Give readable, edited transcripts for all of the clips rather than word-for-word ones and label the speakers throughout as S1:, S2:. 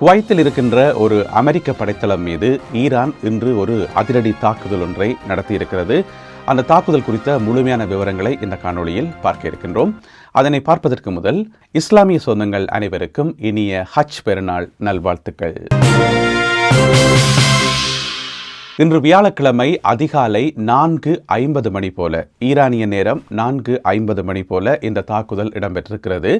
S1: குவைத்தில் இருக்கின்ற ஒரு அமெரிக்க படைத்தளம் மீது ஈரான் இன்று ஒரு அதிரடி தாக்குதல் ஒன்றை நடத்தியிருக்கிறது. அந்த தாக்குதல் குறித்த முழுமையான விவரங்களை இந்த காணொளியில் பார்க்க இருக்கின்றோம். அதனை பார்ப்பதற்கு முதல் இஸ்லாமிய சொந்தங்கள் அனைவருக்கும் இனிய ஹஜ் பெருநாள் நல்வாழ்த்துக்கள். இன்று வியாழக்கிழமை அதிகாலை 4:50 மணி போல, ஈரானிய நேரம் 4:50 மணி போல இந்த தாக்குதல் இடம்பெற்றிருக்கிறது.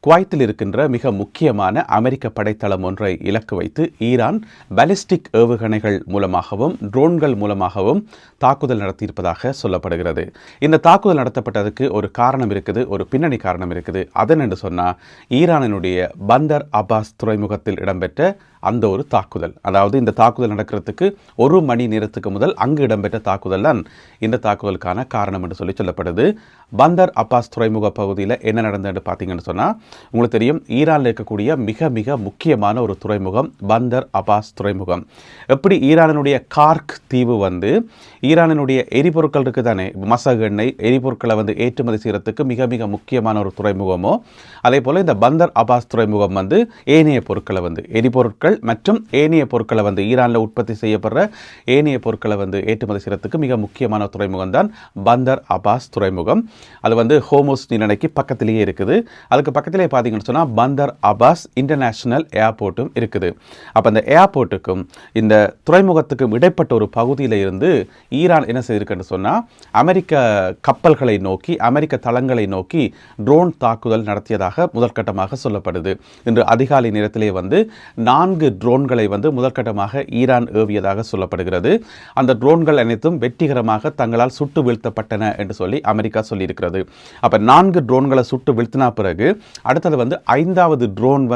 S1: குவைத்தில் இருக்கின்ற மிக முக்கியமான அமெரிக்க படைத்தளம் ஒன்றை இலக்கு வைத்து ஈரான் பாலிஸ்டிக் ஏவுகணைகள் மூலமாகவும் ட்ரோன்கள் மூலமாகவும் தாக்குதல் நடத்தியிருப்பதாக சொல்லப்படுகிறது. இந்த தாக்குதல் நடத்தப்பட்டதுக்கு ஒரு காரணம் இருக்குது, ஒரு பின்னணி காரணம் இருக்குது. அதென்று சொன்னால் ஈரானினுடைய பந்தர் அப்பாஸ் துறைமுகத்தில் இடம்பெற்ற அந்த ஒரு தாக்குதல். அதாவது இந்த தாக்குதல் நடக்கிறதுக்கு 1 மணி நேரத்துக்கு முதல் அங்கு இடம்பெற்ற தாக்குதல் தான் இந்த தாக்குதலுக்கான காரணம் என்று சொல்லப்படுது. பந்தர் அப்பாஸ் துறைமுக பகுதியில் என்ன நடந்ததுன்னு பார்த்தீங்கன்னு சொன்னால், உங்களுக்கு தெரியும், ஈரானில் இருக்கக்கூடிய மிக மிக முக்கியமான ஒரு துறைமுகம் பந்தர் அப்பாஸ் துறைமுகம். எப்படி ஈரானினுடைய கார்க் தீவு ஈரானினுடைய எரிபொருட்கள் இருக்குது தானே, மசகு எண்ணெய் எரிபொருட்களை ஏற்றுமதி செய்கிறதுக்கு மிக மிக முக்கியமான ஒரு துறைமுகமோ, அதே போல் இந்த பந்தர் அப்பாஸ் துறைமுகம் ஏனைய பொருட்களை எரிபொருட்கள் மற்றும் ஏனைய பொருட்களை ஈரானில் உற்பத்தி செய்யப்படுற ஏனைய பொருட்களை ஏற்றுமதி செய்யறதுக்கு மிக முக்கியமான துறைமுகம் தான் பந்தர் அப்பாஸ் துறைமுகம். அது ஹோமோஸ் நீரிணைக்கு பக்கத்திலேயே இருக்குது. அதுக்கு பக்கத்திலே பார்த்தீங்கன்னு சொன்னால் பந்தர் அப்பாஸ் இன்டர்நேஷனல் ஏர்போர்ட்டும் இருக்குது. அப்போ அந்த ஏர்போர்ட்டுக்கும் இந்த துறைமுகத்துக்கும் இடைப்பட்ட ஒரு பகுதியில் இருந்து ஈரான் என்ன செய்திருக்குன்னு சொன்னால், அமெரிக்க கப்பல்களை நோக்கி, அமெரிக்க தளங்களை நோக்கி ட்ரோன் தாக்குதல் நடத்தியதாக முதற்கட்டமாக சொல்லப்படுது. இன்று அதிகாலை நேரத்திலே 4 ட்ரோன்களை முதற்கட்டமாக ஈரான் ஏவியதாக சொல்லப்படுகிறது. அந்த ட்ரோன்கள் அனைத்தும் வெற்றிகரமாக தங்களால் சுட்டு வீழ்த்தப்பட்டன என்று சொல்லி அமெரிக்கா சொல்லியிருக்கிறது. அப்போ 4 ட்ரோன்களை சுட்டு வீழ்த்தினா பிறகு அடுத்தது 5வது ட்ரோன்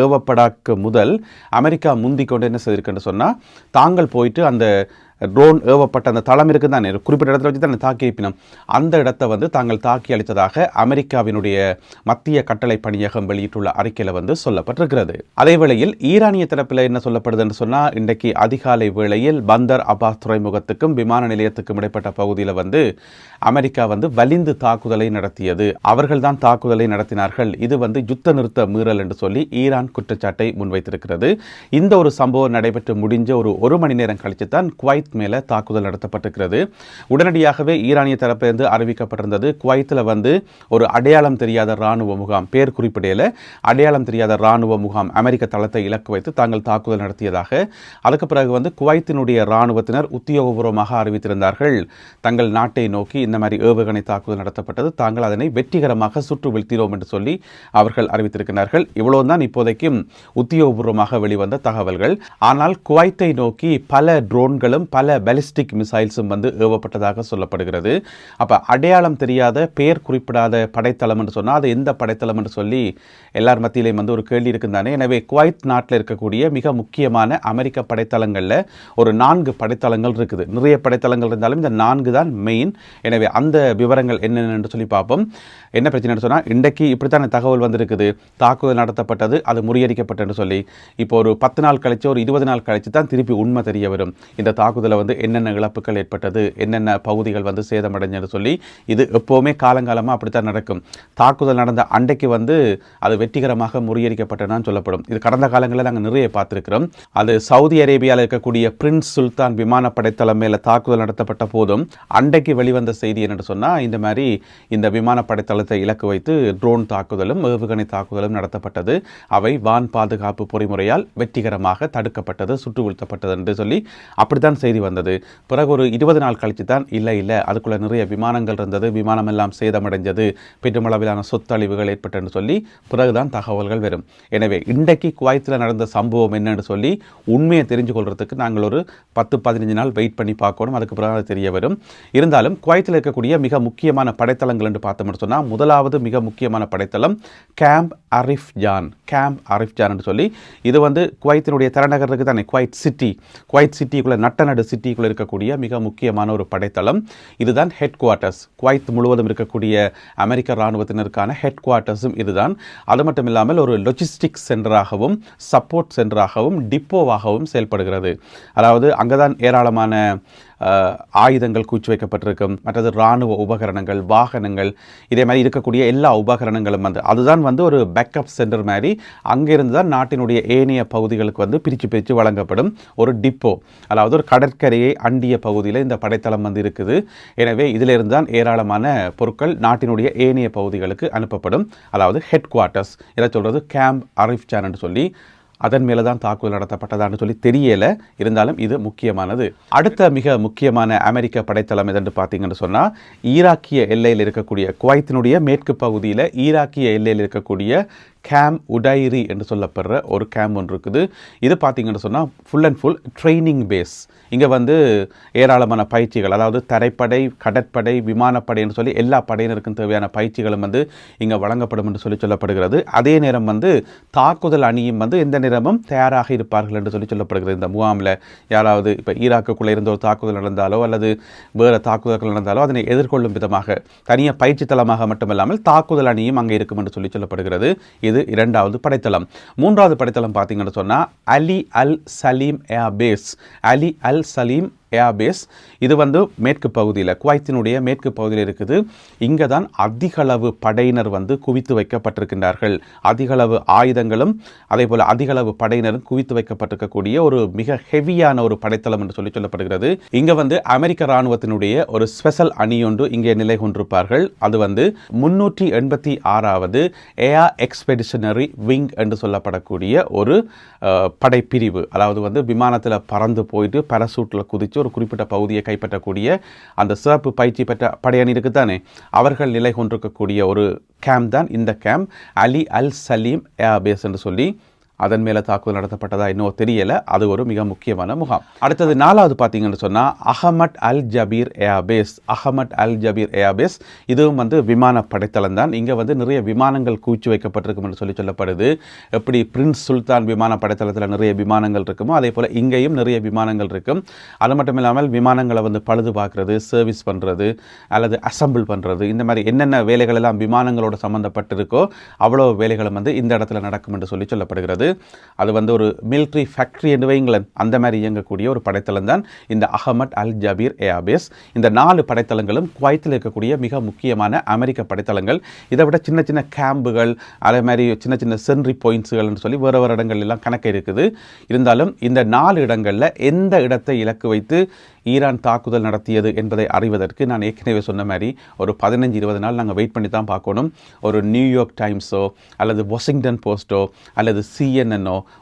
S1: ஏவப்படாக்க முதல் அமெரிக்கா முந்திக் கொண்டு என்ன செய்திருக்குன்னு சொன்னால், தாங்கள் போயிட்டு அந்த ட்ரோன் ஏவப்பட்ட அந்த தளம் இருக்குது தானே, குறிப்பிட்ட இடத்துல வச்சு தான் தாக்கி இருப்பினோம், அந்த இடத்தை தாங்கள் தாக்கி அளித்ததாக அமெரிக்காவினுடைய மத்திய கட்டளை பணியகம் வெளியிட்டுள்ள அறிக்கையில் சொல்லப்பட்டிருக்கிறது. அதே வேளையில் ஈரானிய தரப்பில் என்ன சொல்லப்படுது என்று சொன்னால், இன்றைக்கு அதிகாலை வேளையில் பந்தர் அப்பாஸ் துறைமுகத்துக்கும் விமான நிலையத்துக்கும் இடைப்பட்ட பகுதியில் அமெரிக்கா வலிந்து தாக்குதலை நடத்தியது. அவர்கள் தான் தாக்குதலை நடத்தினார்கள், இது யுத்த நிறுத்த மீறல் என்று சொல்லி ஈரான் குற்றச்சாட்டை முன்வைத்திருக்கிறது. இந்த ஒரு சம்பவம் நடைபெற்று முடிஞ்ச ஒரு மணி நேரம் கழித்து தான் குவைத் மேல தாக்குதல் நடத்தப்பட்டிருக்கிறது. உடனடியாகவே ஈரானிய தரப்பிலிருந்து அறிவிக்கப்பட்டிருந்தது, குவைத்தில் ஒரு அடையாளம் தெரியாத இராணுவ முகாம், பேர் குறிப்பிடையில் அடையாளம் தெரியாத இராணுவ முகாம் அமெரிக்க தளத்தை இலக்கு வைத்து தாங்கள் தாக்குதல் நடத்தியதாக. அதுக்கு பிறகு குவைத்தினுடைய இராணுவத்தினர் உத்தியோகபூர்வமாக அறிவித்திருந்தார்கள், தங்கள் நாட்டை நோக்கி இந்த மாதிரி ஏவுகணை தாக்குதல் நடத்தப்பட்டது, தாங்கள் அதனை வெற்றிகரமாக சுற்று வீழ்த்தினோம் என்று சொல்லி அவர்கள் அறிவித்திருக்கிறார்கள். இவ்வளவுதான் இப்போதைக்கும் உத்தியோகபூர்வமாக வெளிவந்த தகவல்கள். ஆனால் குவைத்தை நோக்கி பல ட்ரோன்களும் பல பாலிஸ்டிக் மிசைல்ஸும் ஏவப்பட்டதாக சொல்லப்படுகிறது. அப்போ அடையாளம் தெரியாத, பெயர் குறிப்பிடாத படைத்தளம் என்று சொன்னால் அது எந்த படைத்தளம் என்று சொல்லி எல்லார் மத்தியிலையும் ஒரு கேள்வி இருக்குந்தானே. எனவே குவைத் நாட்டில் இருக்கக்கூடிய மிக முக்கியமான அமெரிக்க படைத்தளங்களில் ஒரு 4 படைத்தளங்கள் இருக்குது. நிறைய படைத்தளங்கள் இருந்தாலும் இந்த 4 தான் மெயின். எனவே அந்த விவரங்கள் என்னென்னு சொல்லி பார்ப்போம். என்ன பிரச்சனைன்னு சொன்னால், இன்றைக்கு இப்படித்தான் தகவல் வந்திருக்குது, தாக்குதல் நடத்தப்பட்டது, அது முறியடிக்கப்பட்டது சொல்லி. இப்போ ஒரு 10 நாள் கழிச்சு, ஒரு 20 நாள் கழிச்சு தான் திருப்பி உண்மை தெரிய வரும். இந்த தாக்குதலில் என்னென்ன இழப்புகள் ஏற்பட்டது, என்னென்ன பகுதிகள் சேதமடைஞ்சது சொல்லி. இது எப்போவுமே காலங்காலமாக அப்படித்தான் நடக்கும். தாக்குதல் நடந்த அன்றைக்கு அது வெற்றிகரமாக முறியடிக்கப்பட்டதுன்னு சொல்லப்படும். இது கடந்த காலங்களில் நாங்கள் நிறைய பார்த்துருக்கிறோம். அது சவுதி அரேபியாவில் இருக்கக்கூடிய பிரின்ஸ் சுல்தான் விமானப்படை தளம் மேலே தாக்குதல் நடத்தப்பட்ட போதும் அன்றைக்கு வெளிவந்த செய்தி என்னென்னு சொன்னால், இந்த மாதிரி இந்த விமானப்படை தளத்தை இலக்கு வைத்து ட்ரோன் தாக்குதலும் ஏவுகணை தாக்குதலும் நடத்தப்பட்டது. அவை வான் பாதுகாப்பு பொறிமுறையால் வெற்றிகரமாக தடுக்கப்பட்டது, சுட்டு வீழ்த்தப்பட்டது என்று சொல்லி அப்படித்தான் செய்தி வந்தது. பிறகு ஒரு 20 நாள் கழிச்சு தான் இல்லை அதுக்குள்ள நிறைய விமானங்கள் இருந்தது, விமானம் எல்லாம் சேதமடைஞ்சது, பெருமளவிலான சொத்தழிவுகள் ஏற்பட்டன்னு சொல்லி பிறகுதான் தகவல்கள் வரும். எனவே இன்றைக்கு குவைத்தில் நடந்த சம்பவம் என்னன்னு சொல்லி உண்மையை தெரிஞ்சு கொள்றதுக்கு நாங்கள் ஒரு 10-15 நாள் வெயிட் பண்ணி பார்க்கணும். அதுக்கு பிறகு தெரிய வரும். இருந்தாலும் குவைத்தில் இருக்கக்கூடிய மிக முக்கியமான படைத்தளங்கள் என்று பார்த்தோம்னு சொன்னால், முதலாவது மிக முக்கியமான படைத்தளம் கேம்ப் அரிஃப் ஜான் என்று சொல்லி. இது குவைத்தினுடைய தலைநகர் இருக்குது தானே, குவைத் சிட்டிக்குள்ள நட்டநடு சிட்டிக்குள்ள இருக்கக்கூடிய மிக முக்கியமான ஒரு படைத்தளம். இதுதான் ஹெட் குவார்ட்டர்ஸ். குவைத் முழுவதும் இருக்கக்கூடிய அமெரிக்க இராணுவத்தினருக்கான ஹெட் குவார்ட்டர்ஸும் இதுதான். அது மட்டும் இல்லாமல் ஒரு லொஜிஸ்டிக்ஸ் சென்டராகவும் சப்போர்ட் சென்டராகவும் டிப்போவாகவும் செயல்படுகிறது. அதாவது அங்கதான் ஏராளமான ஆயுதங்கள் கூச்சி வைக்கப்பட்டிருக்கும், மற்றது இராணுவ உபகரணங்கள், வாகனங்கள், இதே மாதிரி இருக்கக்கூடிய எல்லா உபகரணங்களும் வந்து அதுதான் வந்து ஒரு பேக்கப் சென்டர் மாதிரி அங்கிருந்து தான் நாட்டினுடைய ஏனைய பகுதிகளுக்கு வந்து பிரித்து வழங்கப்படும் ஒரு டிப்போ, அதாவது ஒரு கடற்கரையை அண்டிய பகுதியில் இந்த படைத்தளம் வந்து இருக்குது. எனவே இதிலிருந்து தான் ஏராளமான பொருட்கள் நாட்டினுடைய ஏனைய பகுதிகளுக்கு அனுப்பப்படும். அதாவது ஹெட் குவார்ட்டர்ஸ், இதை சொல்கிறது கேம்ப் அரிஃப்சான் என்று சொல்லி, அதன் மேலே தான் தாக்குதல் நடத்தப்பட்டதான்னு சொல்லி தெரியல. இருந்தாலும் இது முக்கியமானது. அடுத்த மிக முக்கியமான அமெரிக்க படைத்தளம் எதென்று பார்த்தீங்கன்னு சொன்னால், ஈராக்கிய எல்லையில் இருக்கக்கூடிய குவைத்தினுடைய மேற்கு பகுதியில் ஈராக்கிய எல்லையில் இருக்கக்கூடிய கேம்ப் உடைரி என்று சொல்லப்படுற ஒரு கேம்ப் ஒன்று இருக்குது. இது பார்த்தீங்கன்னு சொன்னால் full and full training base. இங்கே வந்து ஏராளமான பயிற்சிகள், அதாவது தரைப்படை, கடற்படை, விமானப்படை என்று சொல்லி எல்லா படையினருக்கும் தேவையான பயிற்சிகளும் வந்து இங்கே வழங்கப்படும் என்று சொல்லப்படுகிறது. அதே நேரம் வந்து தாக்குதல் அணியும் வந்து எந்த நேரமும் தயாராக இருப்பார்கள் என்று சொல்லப்படுகிறது. இந்த முகாமில் யாராவது இப்போ ஈராக்குக்குள்ளே இருந்த ஒரு தாக்குதல் நடந்தாலோ அல்லது வேறு தாக்குதல்கள் நடந்தாலோ அதனை எதிர்கொள்ளும் விதமாக தனியாக பயிற்சி தளமாக மட்டுமல்லாமல் தாக்குதல் அணியும் அங்கே இருக்கும் என்று சொல்லப்படுகிறது. இது இரண்டாவது படைத்தளம். மூன்றாவது படைத்தளம் பார்த்தீங்கன்னு சொன்னால் அலி அல் சலீம் ஏர்பேஸ். அலி அல் சலீம் ஏர்பேஸ் இது வந்து மேற்கு பகுதியில், குவைத்தினுடைய மேற்கு பகுதியில் இருக்குது. இங்கே தான் அதிகளவு படையினர் வந்து குவித்து வைக்கப்பட்டிருக்கின்றார்கள். அதிகளவு ஆயுதங்களும் அதே போல் அதிகளவு படையினரும் குவித்து வைக்கப்பட்டிருக்கக்கூடிய ஒரு மிக ஹெவியான ஒரு படைத்தளம் என்று சொல்லப்படுகிறது. இங்கே வந்து அமெரிக்க இராணுவத்தினுடைய ஒரு ஸ்பெஷல் அணி ஒன்று இங்கே நிலை கொண்டிருப்பார்கள். அது வந்து 386வது ஏர் எக்ஸ்பெடிஷனரி விங் என்று சொல்லப்படக்கூடிய ஒரு படைப்பிரிவு. அதாவது வந்து விமானத்தில் பறந்து போயிட்டு பரசூட்டில் குதித்து ஒரு குறிப்பிட்ட பகுதியை கைப்பற்றக்கூடிய அந்த சிறப்பு பயிற்சி பெற்ற படையணி இருக்குதானே, அவர்கள் நிலை கொண்டிருக்கக்கூடிய ஒரு கேம்ப் தான் இந்த கேம்ப் அலி அல் சலீம் ஏர்பேஸ் என்று சொல்லி. அதன் மேலே தாக்குதல் நடத்தப்பட்டதா இன்னும் தெரியலை. அது ஒரு மிக முக்கியமான முகாம். அடுத்தது நாலாவது பார்த்தீங்கன்னு சொன்னால் அஹமட் அல் ஜபீர் ஏர்பேஸ். அஹமட் அல் ஜபீர் ஏர்பேஸ் இதுவும் வந்து விமான படைத்தளம் தான். இங்கே வந்து நிறைய விமானங்கள் கூச்சி வைக்கப்பட்டிருக்கும் என்று சொல்லப்படுது. எப்படி பிரின்ஸ் சுல்தான் விமான படைத்தளத்தில் நிறைய விமானங்கள் இருக்குமோ அதே போல் இங்கேயும் நிறைய விமானங்கள் இருக்கும். அது மட்டும் இல்லாமல் விமானங்களை வந்து பழுது பார்க்குறது, சர்வீஸ் பண்ணுறது அல்லது அசம்பிள் பண்ணுறது, இந்த மாதிரி என்னென்ன வேலைகள் எல்லாம் விமானங்களோடு சம்மந்தப்பட்டிருக்கோ அவ்வளோ வேலைகளும் வந்து இந்த இடத்துல நடக்கும் என்று சொல்லப்படுகிறது. அது வந்து ஒரு மிலிட்ரி ஃபேக்டரி என்று வைங்களேன், அந்த மாதிரி இயங்கக்கூடிய ஒரு படைத்தளம் தான் இந்த அஹமட் அல் ஜபீர் ஏர்பேஸ். இந்த 4 படைத்தளங்களும் குவைத்தில் இருக்கக்கூடிய மிக முக்கியமான அமெரிக்க படைத்தளங்கள். இதை விட சின்ன சின்ன கேம்புகள், அதே மாதிரி சின்ன சின்ன சென்ட்ரி பாயிண்ட்ஸுகள் சொல்லி வேறு வேறு இடங்கள் எல்லாம் கணக்கு இருக்குது. இருந்தாலும் இந்த 4 இடங்களில் எந்த இடத்தை இலக்கு வைத்து ஈரான் தாக்குதல் நடத்தியது என்பதை அறிவதற்கு நான் ஏற்கனவே சொன்ன மாதிரி ஒரு 15-20 நாள் நாங்கள் வெயிட் பண்ணி தான் பார்க்கணும். ஒரு நியூயார்க் டைம்ஸோ அல்லது வாஷிங்டன் போஸ்ட்டோ அல்லது CNN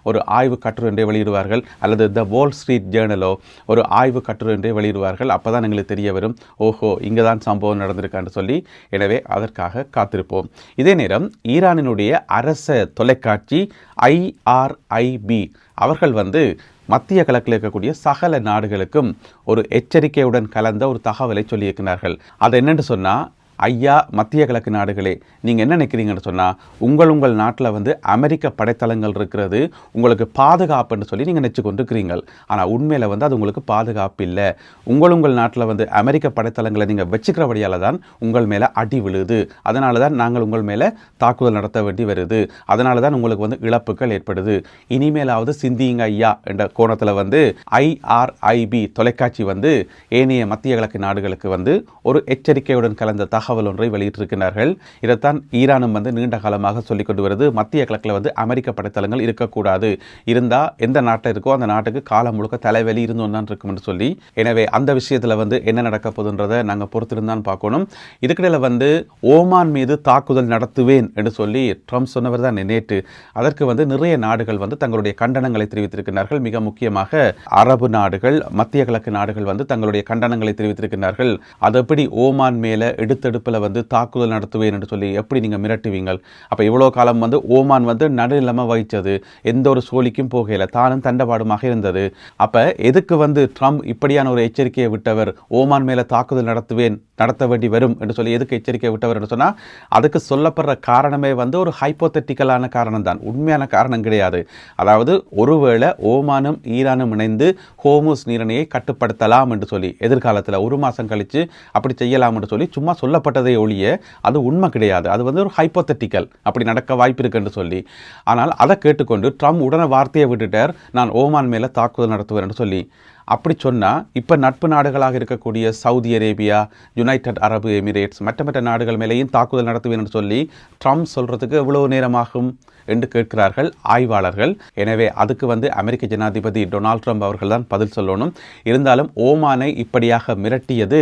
S1: ஒரு ஆய்வு கட்டுரை ஒன்றை வெளியிடுவார்கள், அல்லது த வால் ஸ்ட்ரீட் ஜேர்னலோ ஒரு ஆய்வு கட்டுரை ஒன்றை வெளியிடுவார்கள். அப்போ தான் எங்களுக்கு தெரிய வரும், ஓஹோ இங்கே தான் சம்பவம் நடந்திருக்கான்னு சொல்லி. எனவே அதற்காக காத்திருப்போம். இதே நேரம் ஈரானினுடைய அரச தொலைக்காட்சி IRIB அவர்கள் வந்து மத்திய கிழக்கில் இருக்கக்கூடிய சகல நாடுகளுக்கும் ஒரு எச்சரிக்கையுடன் கலந்த ஒரு தகவலை சொல்லியிருக்கிறார்கள். அது என்னென்னு சொன்னால், ஐயா மத்திய கிழக்கு நாடுகளே, நீங்கள் என்ன நினைக்கிறீங்கன்னு சொன்னால், உங்கள் நாட்டில் வந்து அமெரிக்க படைத்தளங்கள் இருக்கிறது, உங்களுக்கு பாதுகாப்புன்னு சொல்லி நீங்கள் நினச்சி கொண்டிருக்கிறீங்கள். ஆனால் உண்மையில் வந்து அது உங்களுக்கு பாதுகாப்பு இல்லை. உங்கள் நாட்டில் வந்து அமெரிக்க படைத்தளங்களை நீங்கள் வச்சுக்கிறபடியால் தான் உங்கள் மேலே அடி விழுது. அதனால தான் நாங்கள் உங்கள் மேலே தாக்குதல் நடத்த வேண்டி வருது. அதனால தான் உங்களுக்கு வந்து இழப்புகள் ஏற்படுது. இனிமேலாவது சிந்திங்க ஐயா என்ற கோணத்தில் வந்து IRIB தொலைக்காட்சி வந்து ஏனைய மத்திய கிழக்கு நாடுகளுக்கு வந்து ஒரு எச்சரிக்கையுடன் கலந்த தகவல் ஒன்றை வெளியிட்டிருக்கிறார்கள். இதைத்தான் ஈரானும் வந்து நீண்ட காலமாக சொல்லிக் கொண்டு வருது. மத்திய கிழக்கில் வந்து அமெரிக்க படைத்தளங்கள் இருக்கக்கூடாது, இருந்தால் எந்த நாட்டில் இருக்கோ அந்த நாட்டுக்கு காலம் முழுக்க தலைவலி இருந்து ஒன்றான் இருக்கும் என்று சொல்லி. எனவே அந்த விஷயத்தில் வந்து என்ன நடக்க போகுதுன்றதை நாங்கள் பொறுத்திருந்தான் பார்க்கணும். இதுக்கிடையில் வந்து ஓமான் மீது தாக்குதல் நடத்துவேன் என்று சொல்லி ட்ரம்ப் சொன்னவர் தான் நேற்று. அதற்கு வந்து நிறைய நாடுகள் வந்து தங்களுடைய கண்டனங்களை தெரிவித்திருக்கிறார்கள். மிக முக்கியமாக அரபு நாடுகள், மத்திய கிழக்கு நாடுகள் வந்து தங்களுடைய கண்டனங்களை தெரிவித்திருக்கிறார்கள். அது எப்படி ஓமான் மேலே எடுத்தெடுப்பில் வந்து தாக்குதல் நடத்துவேன் என்று சொல்லி எப்படி நீங்கள் மிரட்டுவீங்கள்? அப்போ இவ்வளோ காலம் வந்து ஓமான் வந்து நடுநிலைமை வகித்தது, எந்த ஒரு சோழிக்கும் போகையில் தானும் தண்டபாடுமாக இருந்தது. அப்போ எதுக்கு வந்து ட்ரம்ப் இப்படியான ஒரு எச்சரிக்கையை விட்டவர், ஓமான் மேலே தாக்குதல் நடத்த வேண்டி வரும் என்று சொல்லி எதுக்கு எச்சரிக்கை விட்டவர் என்று சொன்னால், அதுக்கு சொல்லப்படுற காரணமே வந்து ஒரு ஹைப்போதெட்டிக்கலான காரணம் தான், உண்மையான காரணம் கிடையாது. அதாவது ஒருவேளை ஓமானும் ஈரானும் இணைந்து ஹோர்முஸ் நீரிணையை கட்டுப்படுத்தலாம் என்று சொல்லி எதிர்காலத்தில் 1 மாதம் கழித்து அப்படி செய்யலாம் என்று சொல்லி சும்மா சொல்லப்பட்டதை ஒழிய அது உண்மை கிடையாது. அது வந்து ஒரு ஹைப்போதெட்டிக்கல், அப்படி நடக்க வாய்ப்பு இருக்குன்னு சொல்லி. ஆனால் அதை கேட்டுக்கொண்டு ட்ரம்ப் உடனே வார்த்தையை விட்டுட்டார், நான் ஓமான் மேலே தாக்குதல் நடத்துவேன் என்று சொல்லி. அப்படி சொன்னால் இப்போ நட்பு நாடுகளாக இருக்கக்கூடிய சவுதி அரேபியா, யுனைடெட் அரபு எமிரேட்ஸ் மற்ற நாடுகள் மேலேயும் தாக்குதல் நடத்துவேன் என்று சொல்லி ட்ரம்ப் சொல்கிறதுக்கு எவ்வளவு நேரமாகும் என்று கேட்கிறார்கள் ஆய்வாளர்கள். எனவே அதுக்கு அமெரிக்க ஜனாதிபதி டொனால்ட் ட்ரம்ப் அவர்கள் தான் பதில் சொல்லணும். இருந்தாலும் ஓமானை இப்படியாக மிரட்டியது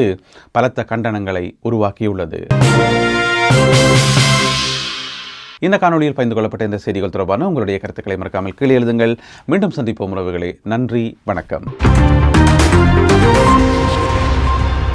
S1: பலத்த கண்டனங்களை உருவாக்கியுள்ளது. இந்த காணொலியில் பகிர்ந்து கொள்ளப்பட்ட இந்த செய்திகள் தொடர்பான உங்களுடைய கருத்துக்களை மறக்காமல் கீழே எழுதுங்கள். மீண்டும் சந்திப்போம் உறவுகளே. நன்றி, வணக்கம்.